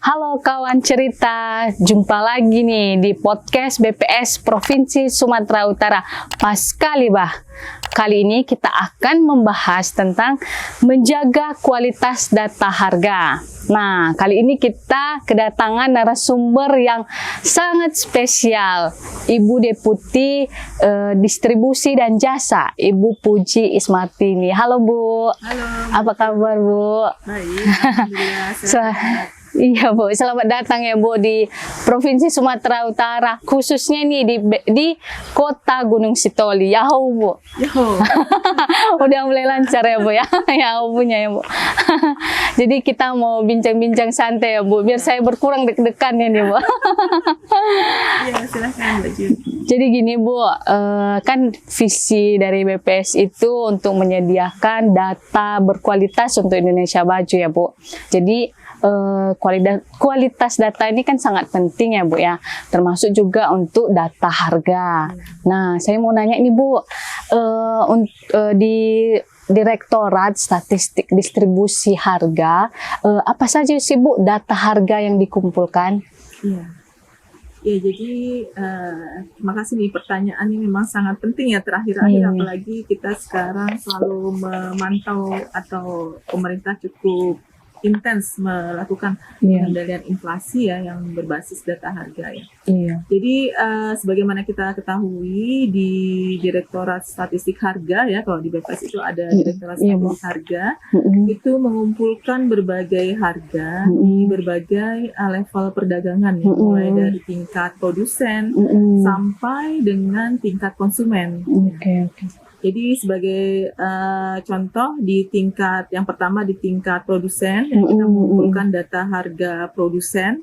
Halo kawan cerita, jumpa lagi nih di podcast BPS Provinsi Sumatera Utara. Pas kali bah, kali ini kita akan membahas tentang menjaga kualitas data harga. Nah, kali ini kita kedatangan narasumber yang sangat spesial, Ibu Deputi Distribusi dan Jasa, Ibu Puji Ismartini. Halo Bu. Halo. Apa kabar Bu? Baik, alhamdulillah sehat. Iya Bu, selamat datang ya Bu di Provinsi Sumatera Utara, khususnya nih di Kota Gunung Sitoli. Yahoo Bu. Yo. Udah mulai lancar ya Bu ya, Yahoo punya ya Bu. Jadi kita mau bincang-bincang santai ya Bu, biar saya berkurang deg-degan ya nih Bu. Iya, silahkan Mbak Jun. Jadi gini Bu, kan visi dari BPS itu untuk menyediakan data berkualitas untuk Indonesia Maju ya Bu. Jadi kualitas data ini kan sangat penting ya Bu ya, termasuk juga untuk data harga. Nah, saya mau nanya nih Bu, di Direktorat Statistik Distribusi Harga, apa saja sih Bu data harga yang dikumpulkan? Iya. Ya, jadi terima kasih nih, pertanyaan ini memang sangat penting ya terakhir-akhir, apalagi kita sekarang selalu memantau atau pemerintah cukup intens melakukan pengendalian inflasi ya yang berbasis data harga ya. Jadi sebagaimana kita ketahui di Direktorat Statistik Harga ya, kalau di BPS itu ada Direktorat Statistik Harga, itu mengumpulkan berbagai harga di berbagai level perdagangan ya, mulai dari tingkat produsen sampai dengan tingkat konsumen. Jadi sebagai contoh di tingkat yang pertama, di tingkat produsen, yang kita mengumpulkan data harga produsen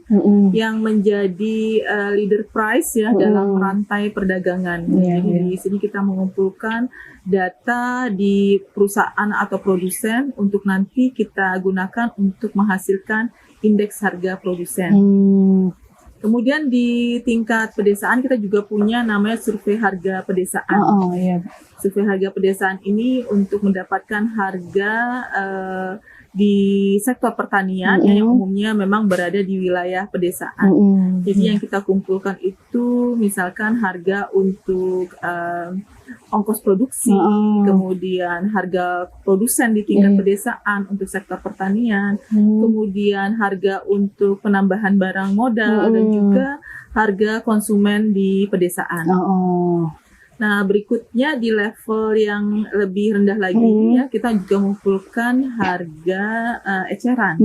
yang menjadi leader price ya dalam rantai perdagangan. Jadi di sini kita mengumpulkan data di perusahaan atau produsen untuk nanti kita gunakan untuk menghasilkan indeks harga produsen. Kemudian di tingkat pedesaan kita juga punya namanya survei harga pedesaan. Survei harga pedesaan ini untuk mendapatkan harga di sektor pertanian yang umumnya memang berada di wilayah pedesaan. Jadi yang kita kumpulkan itu misalkan harga untuk ongkos produksi, kemudian harga produsen di tingkat pedesaan untuk sektor pertanian, kemudian harga untuk penambahan barang modal, dan juga harga konsumen di pedesaan. Nah, berikutnya di level yang lebih rendah lagi ya, kita juga mengumpulkan harga eceran.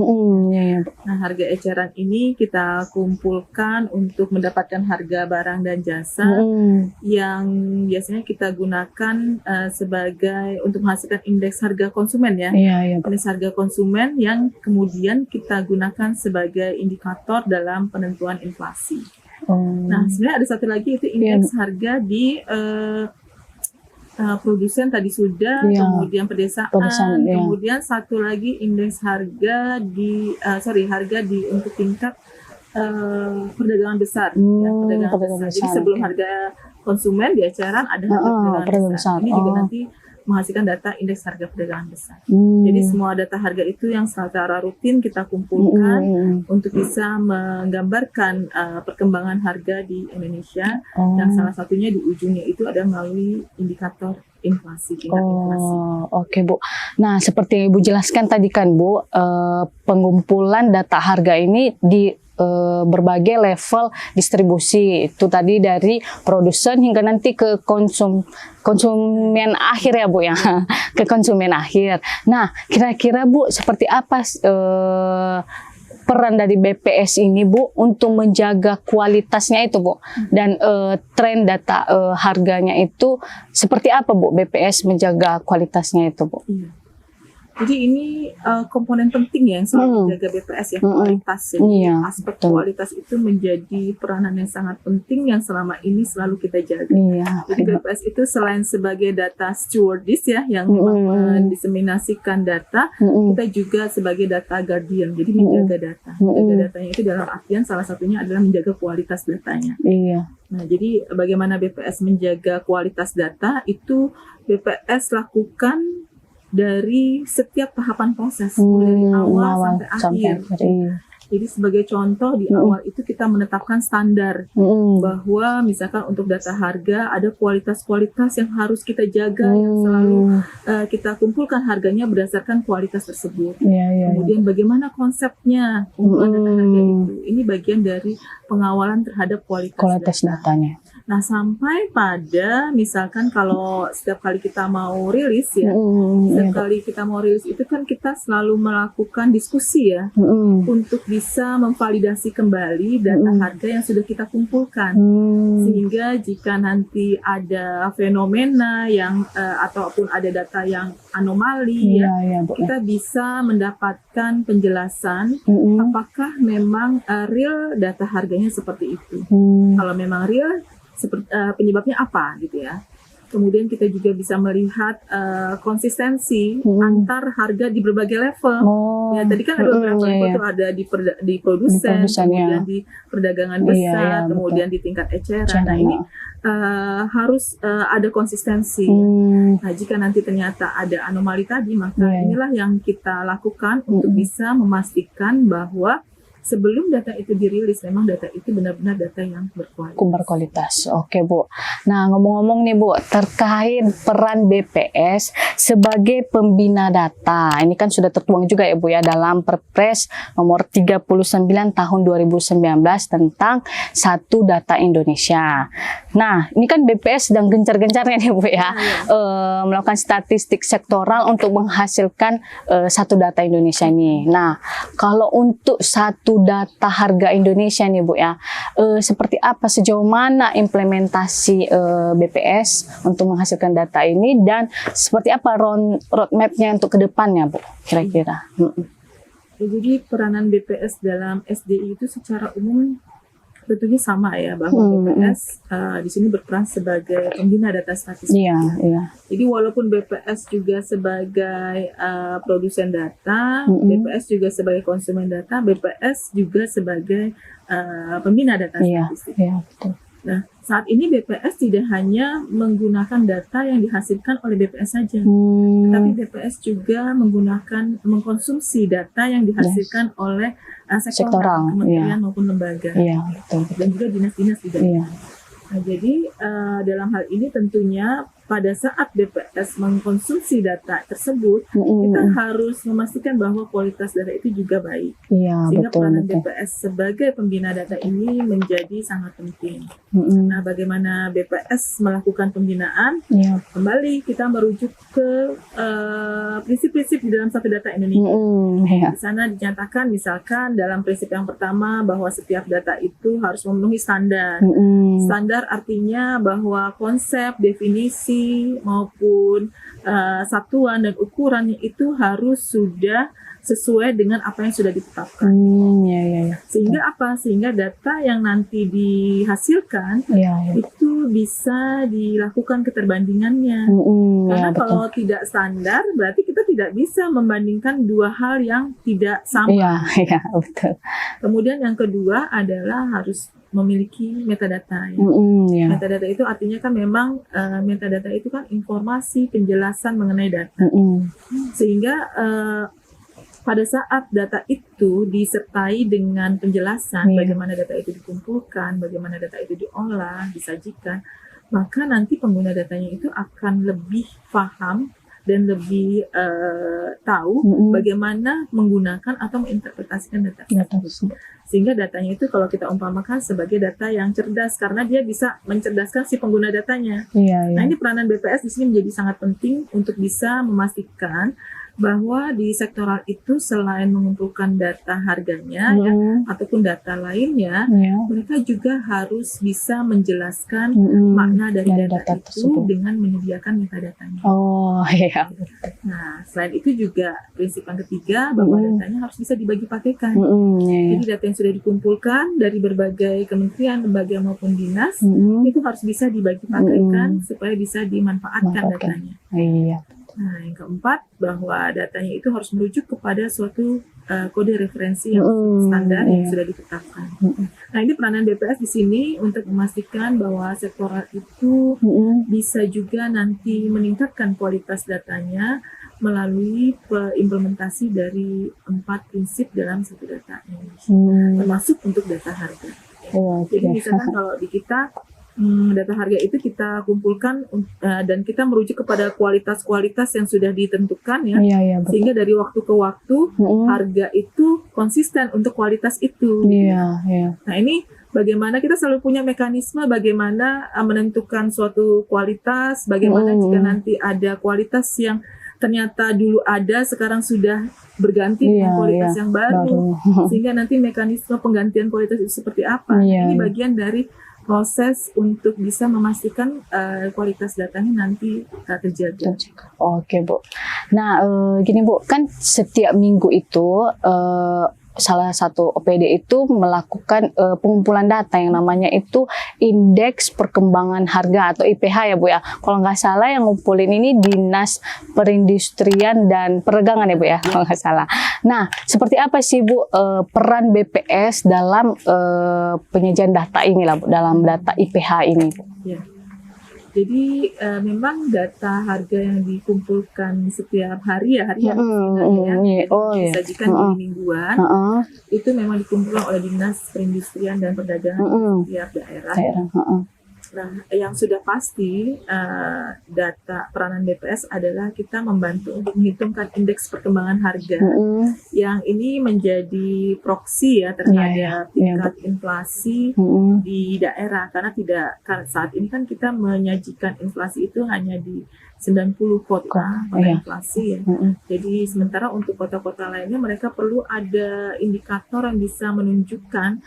Nah, harga eceran ini kita kumpulkan untuk mendapatkan harga barang dan jasa yang biasanya kita gunakan sebagai untuk menghasilkan indeks harga konsumen ya. Indeks harga konsumen yang kemudian kita gunakan sebagai indikator dalam penentuan inflasi. Nah, sebenarnya ada satu lagi, itu indeks harga di produsen tadi sudah, kemudian pedesaan, kemudian satu lagi indeks harga di harga di untuk tingkat perdagangan besar, perdagangan besar. Jadi sebelum harga konsumen di eceran ada harga perdagangan besar. Ini juga nanti menghasilkan data indeks harga perdagangan besar. Jadi semua data harga itu yang secara rutin kita kumpulkan untuk bisa menggambarkan perkembangan harga di Indonesia, yang salah satunya di ujungnya itu ada melalui indikator inflasi, tingkat inflasi. Oke Bu. Nah, seperti yang Ibu jelaskan tadi kan Bu, pengumpulan data harga ini di berbagai level distribusi, itu tadi dari produsen hingga nanti ke konsumen akhir ya Bu ya, ke konsumen akhir. Nah, kira-kira Bu seperti apa peran dari BPS ini Bu untuk menjaga kualitasnya itu Bu, dan tren data harganya itu seperti apa Bu BPS menjaga kualitasnya itu Bu? Jadi ini komponen penting ya yang selalu dijaga BPS ya, kualitas ya. Aspek kualitas itu menjadi peranan yang sangat penting yang selama ini selalu kita jaga. Jadi BPS itu selain sebagai data stewardess ya, yang mendiseminasikan data, kita juga sebagai data guardian, jadi menjaga data. Menjaga datanya itu dalam artian salah satunya adalah menjaga kualitas datanya. Nah, jadi bagaimana BPS menjaga kualitas data itu BPS lakukan dari setiap tahapan proses, dari awal sampai akhir. Jadi sebagai contoh di awal itu kita menetapkan standar bahwa misalkan untuk data harga ada kualitas-kualitas yang harus kita jaga, yang selalu kita kumpulkan harganya berdasarkan kualitas tersebut. Kemudian bagaimana konsepnya pengumpulan data harga itu? Ini bagian dari pengawalan terhadap kualitas datanya. Nah, sampai pada misalkan kalau setiap kali kita mau rilis ya, setiap kali kita mau rilis itu kan kita selalu melakukan diskusi ya, untuk bisa memvalidasi kembali data harga yang sudah kita kumpulkan. Sehingga jika nanti ada fenomena yang ataupun ada data yang anomali kita bisa mendapatkan penjelasan apakah memang real data harganya seperti itu. Kalau memang real, penyebabnya apa gitu ya. Kemudian kita juga bisa melihat konsistensi antar harga di berbagai level. Ya, tadi kan ada beberapa level tuh, ada di produsen, kemudian di perdagangan besar, kemudian di tingkat eceran. Nah, ini harus ada konsistensi. Nah, jika nanti ternyata ada anomali tadi, maka inilah yang kita lakukan untuk bisa memastikan bahwa sebelum data itu dirilis, memang data itu benar-benar data yang berkualitas. Oke, Bu. Nah, ngomong-ngomong nih, Bu, terkait peran BPS sebagai pembina data. Ini kan sudah tertuang juga ya, Bu, ya, dalam Perpres nomor 39 tahun 2019 tentang Satu Data Indonesia. Nah, ini kan BPS sedang gencar-gencarnya nih, Bu, ya, melakukan statistik sektoral untuk menghasilkan Satu Data Indonesia ini. Nah, kalau untuk Satu Data Harga Indonesia nih, Bu, ya, seperti apa, sejauh mana implementasi BPS untuk menghasilkan data ini, dan seperti apa roadmap-nya untuk kedepannya, Bu, kira-kira? Ya, jadi peranan BPS dalam SDI itu secara umum tentunya sama ya, bahwa BPS di sini berperan sebagai pembina data statistik. Jadi walaupun BPS juga sebagai produsen data, BPS juga sebagai konsumen data, BPS juga sebagai pembina data statistik. Betul. Nah, saat ini BPS tidak hanya menggunakan data yang dihasilkan oleh BPS saja, tetapi BPS juga mengkonsumsi data yang dihasilkan oleh sektoral, kementerian maupun lembaga, dan juga dinas-dinas juga. Nah, jadi dalam hal ini tentunya pada saat BPS mengkonsumsi data tersebut, kita harus memastikan bahwa kualitas data itu juga baik. Sehingga peranan BPS sebagai pembina data ini menjadi sangat penting. Nah, bagaimana BPS melakukan pembinaan? Kembali kita merujuk ke prinsip-prinsip di dalam Satu Data Indonesia. Di sana dinyatakan misalkan dalam prinsip yang pertama bahwa setiap data itu harus memenuhi standar. Standar artinya bahwa konsep, definisi maupun satuan dan ukurannya itu harus sudah sesuai dengan apa yang sudah ditetapkan. Sehingga apa? Sehingga data yang nanti dihasilkan itu bisa dilakukan keterbandingannya. Karena kalau tidak standar, berarti kita tidak bisa membandingkan dua hal yang tidak sama. Betul. Kemudian yang kedua adalah harus memiliki metadata. Metadata itu artinya kan memang metadata itu kan informasi penjelasan mengenai data. Sehingga pada saat data itu disertai dengan penjelasan bagaimana data itu dikumpulkan, bagaimana data itu diolah, disajikan, maka nanti pengguna datanya itu akan lebih paham dan lebih tahu bagaimana menggunakan atau menginterpretasikan data tersebut. Sehingga datanya itu kalau kita umpamakan sebagai data yang cerdas, karena dia bisa mencerdaskan si pengguna datanya. Nah, ini peranan BPS di sini menjadi sangat penting untuk bisa memastikan bahwa di sektoral itu selain mengumpulkan data harganya ataupun data lainnya, mereka juga harus bisa menjelaskan makna dari data itu dengan menyediakan metadatanya. Nah, selain itu juga prinsip yang ketiga bahwa datanya harus bisa dibagi pakaikan. Jadi data yang sudah dikumpulkan dari berbagai kementerian, lembaga maupun dinas itu harus bisa dibagi pakaikan supaya bisa dimanfaatkan datanya. Nah, yang keempat, bahwa datanya itu harus merujuk kepada suatu kode referensi yang standar yang sudah ditetapkan. Nah, ini peranan BPS di sini untuk memastikan bahwa sektoral itu bisa juga nanti meningkatkan kualitas datanya melalui implementasi dari 4 prinsip dalam satu data Indonesia, termasuk untuk data harga. Jadi misalkan kalau di kita data harga itu kita kumpulkan dan kita merujuk kepada kualitas-kualitas yang sudah ditentukan ya, sehingga dari waktu ke waktu harga itu konsisten untuk kualitas itu. Nah ini bagaimana kita selalu punya mekanisme bagaimana menentukan suatu kualitas, bagaimana jika nanti ada kualitas yang ternyata dulu ada sekarang sudah berganti dengan kualitas yang baru, sehingga nanti mekanisme penggantian kualitas itu seperti apa. Ini bagian dari proses untuk bisa memastikan kualitas datanya nanti terjaga. Oke Bu. Nah gini Bu, kan setiap minggu itu salah satu OPD itu melakukan pengumpulan data yang namanya itu Indeks Perkembangan Harga atau IPH ya Bu ya. Kalau nggak salah yang ngumpulin ini Dinas Perindustrian dan Perdagangan ya Bu ya, kalau nggak salah. Nah, seperti apa sih Bu peran BPS dalam penyajian data ini lah Bu, dalam data IPH ini Bu? Ya. Jadi memang data harga yang dikumpulkan setiap hari ya, disajikan di mingguan, itu memang dikumpulkan oleh Dinas Perindustrian dan Perdagangan setiap daerah. Nah, yang sudah pasti data peranan BPS adalah kita membantu untuk menghitungkan indeks perkembangan harga yang ini menjadi proksi ya terhadap tingkat inflasi di daerah, karena saat ini kan kita menyajikan inflasi itu hanya di 90 kota inflasi ya. Jadi sementara untuk kota-kota lainnya mereka perlu ada indikator yang bisa menunjukkan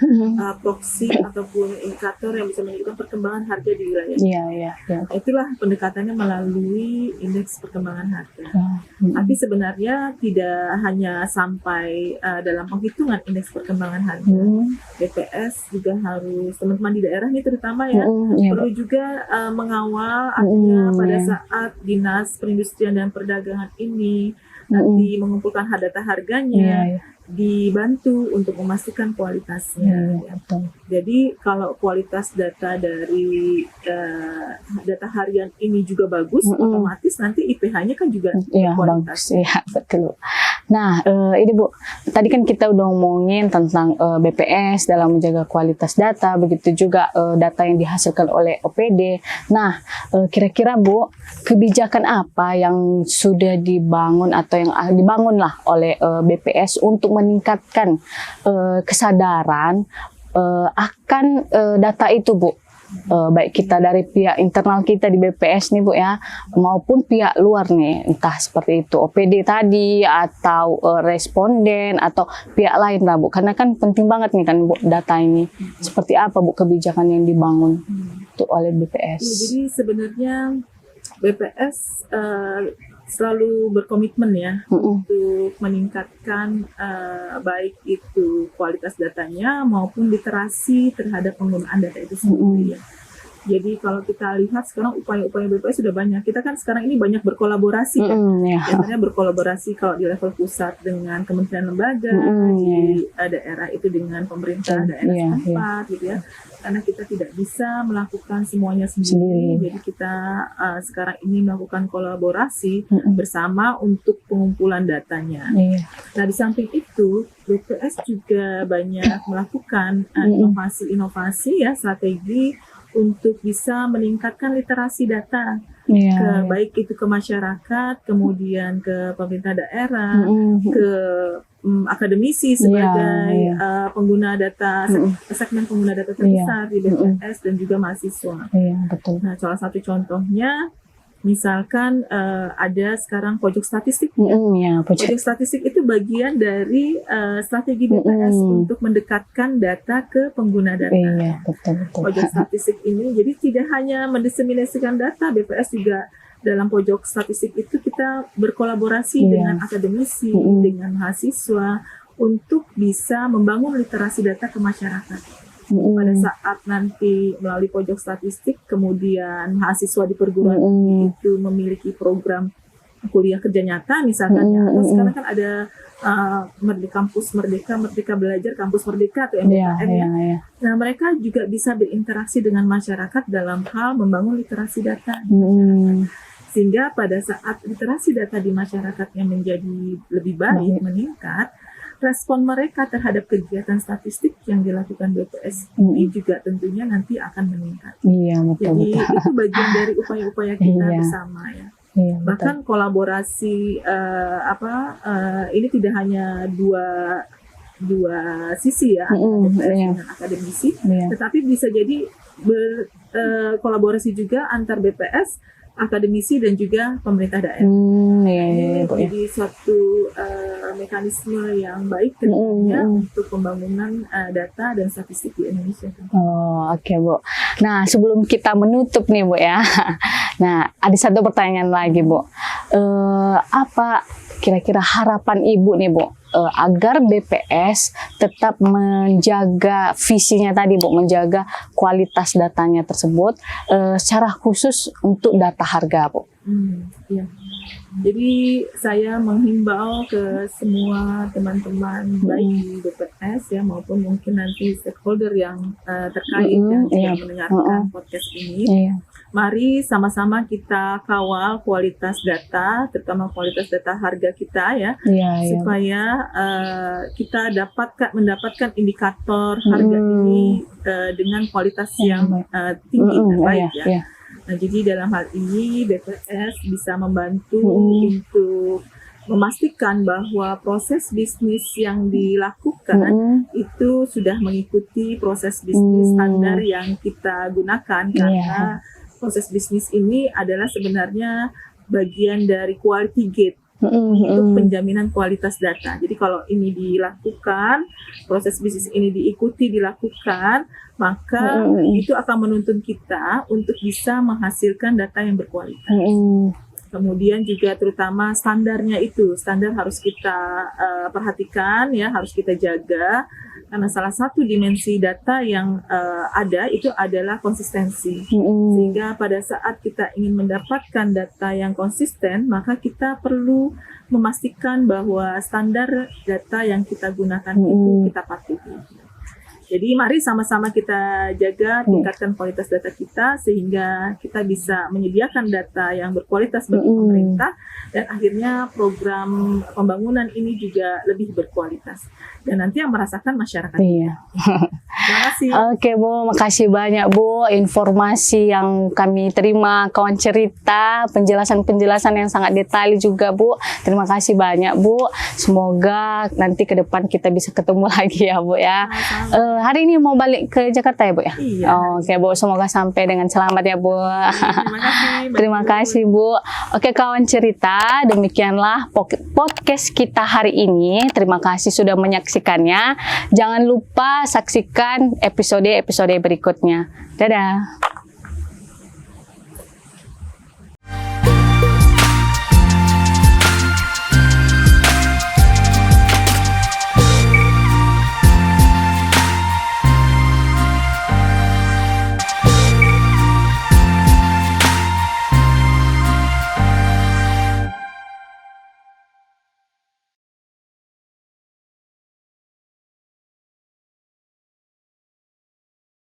proksi ataupun indikator yang bisa menunjukkan perkembangan harga di wilayah. Itulah pendekatannya melalui indeks perkembangan harga. Tapi sebenarnya tidak hanya sampai dalam penghitungan indeks perkembangan harga. BPS juga harus, teman-teman di daerah ini terutama ya, perlu juga mengawal artinya pada saat Dinas Perindustrian dan Perdagangan ini nanti mengumpulkan data harganya, dibantu untuk memastikan kualitasnya. Jadi kalau kualitas data dari data harian ini juga bagus, otomatis nanti IPH-nya kan juga bagus. berkualitas. Ya, betul. Nah, ini Bu, tadi kan kita udah ngomongin tentang BPS dalam menjaga kualitas data, begitu juga data yang dihasilkan oleh OPD. Nah, kira-kira Bu, kebijakan apa yang sudah dibangun atau yang dibangun lah oleh BPS untuk meningkatkan kesadaran akan data itu Bu? Baik kita dari pihak internal kita di BPS nih Bu ya, maupun pihak luar nih, entah seperti itu OPD tadi atau responden atau pihak lain lah Bu, karena kan penting banget nih kan Bu data ini. Seperti apa Bu kebijakan yang dibangun itu oleh BPS? Jadi sebenarnya BPS selalu berkomitmen ya untuk meningkatkan baik itu kualitas datanya maupun literasi terhadap penggunaan data itu sendiri ya. Jadi kalau kita lihat sekarang upaya-upaya BPS sudah banyak. Kita kan sekarang ini banyak berkolaborasi ya. Biasanya berkolaborasi kalau di level pusat dengan kementerian lembaga, di daerah itu dengan pemerintah daerah setempat gitu ya. Karena kita tidak bisa melakukan semuanya sendiri. Jadi kita sekarang ini melakukan kolaborasi bersama untuk pengumpulan datanya. Nah di samping itu BPS juga banyak melakukan inovasi-inovasi ya, strategi untuk bisa meningkatkan literasi data, baik itu ke masyarakat, kemudian ke pemerintah daerah, ke akademisi sebagai pengguna data, segmen pengguna data terbesar di BPS dan juga mahasiswa. Nah, salah satu contohnya misalkan ada sekarang pojok statistik. Pojok statistik itu bagian dari strategi BPS untuk mendekatkan data ke pengguna data. Pojok statistik ini jadi tidak hanya mendiseminasikan data, BPS juga dalam pojok statistik itu kita berkolaborasi dengan akademisi, dengan mahasiswa untuk bisa membangun literasi data ke masyarakat. Pada saat nanti melalui pojok statistik, kemudian mahasiswa di perguruan tinggi itu memiliki program kuliah kerja nyata misalkan ya, atau sekarang kan ada kampus Merdeka Belajar, Kampus Merdeka atau MBKM ya. Nah mereka juga bisa berinteraksi dengan masyarakat dalam hal membangun literasi data. Sehingga pada saat literasi data di masyarakatnya menjadi lebih baik, meningkat, respon mereka terhadap kegiatan statistik yang dilakukan BPS ini juga tentunya nanti akan meningkat. Iya, betul. Jadi itu bagian dari upaya-upaya kita bersama ya. Iya, bahkan kolaborasi ini tidak hanya dua sisi ya, BPS dengan akademisi, tetapi bisa jadi berkolaborasi juga antar BPS, akademisi dan juga pemerintah daerah. Jadi suatu mekanisme yang baik tentunya untuk pembangunan data dan statistik di Indonesia. Oke, Bu. Nah, sebelum kita menutup nih, Bu ya. Nah, ada satu pertanyaan lagi, Bu. Apa kira-kira harapan Ibu nih, Bu, agar BPS tetap menjaga visinya tadi, Bu, menjaga kualitas datanya tersebut, secara khusus untuk data harga, Bu? Ya. Jadi saya menghimbau ke semua teman-teman baik di BPS ya maupun mungkin nanti stakeholder yang terkait yang mendengarkan podcast ini. Mari sama-sama kita kawal kualitas data, terutama kualitas data harga kita ya, supaya kita mendapatkan indikator harga ini dengan kualitas yang tinggi dan baik ya. Nah, jadi dalam hal ini BPS bisa membantu untuk memastikan bahwa proses bisnis yang dilakukan itu sudah mengikuti proses bisnis standar yang kita gunakan, karena proses bisnis ini adalah sebenarnya bagian dari quality gate untuk penjaminan kualitas data. Jadi kalau ini dilakukan, proses bisnis ini dilakukan, maka itu akan menuntun kita untuk bisa menghasilkan data yang berkualitas. Kemudian juga terutama standarnya itu, standar harus kita perhatikan ya, harus kita jaga. Karena salah satu dimensi data yang ada itu adalah konsistensi. Sehingga pada saat kita ingin mendapatkan data yang konsisten, maka kita perlu memastikan bahwa standar data yang kita gunakan itu kita patuhi. Jadi mari sama-sama kita jaga, tingkatkan kualitas data kita sehingga kita bisa menyediakan data yang berkualitas bagi pemerintah dan akhirnya program pembangunan ini juga lebih berkualitas. Dan nanti yang merasakan masyarakat. Terima kasih. Oke, Bu, makasih banyak, Bu, informasi yang kami terima, kawan cerita, penjelasan-penjelasan yang sangat detail juga, Bu. Terima kasih banyak, Bu. Semoga nanti ke depan kita bisa ketemu lagi ya, Bu ya. Hari ini mau balik ke Jakarta ya, Bu ya? Iya. Oke, Bu, semoga sampai dengan selamat ya, Bu. Terima kasih. Terima kasih, Bu. Oke, kawan cerita, demikianlah podcast kita hari ini. Terima kasih sudah menyaksikannya. Jangan lupa saksikan episode-episode berikutnya. Dadah.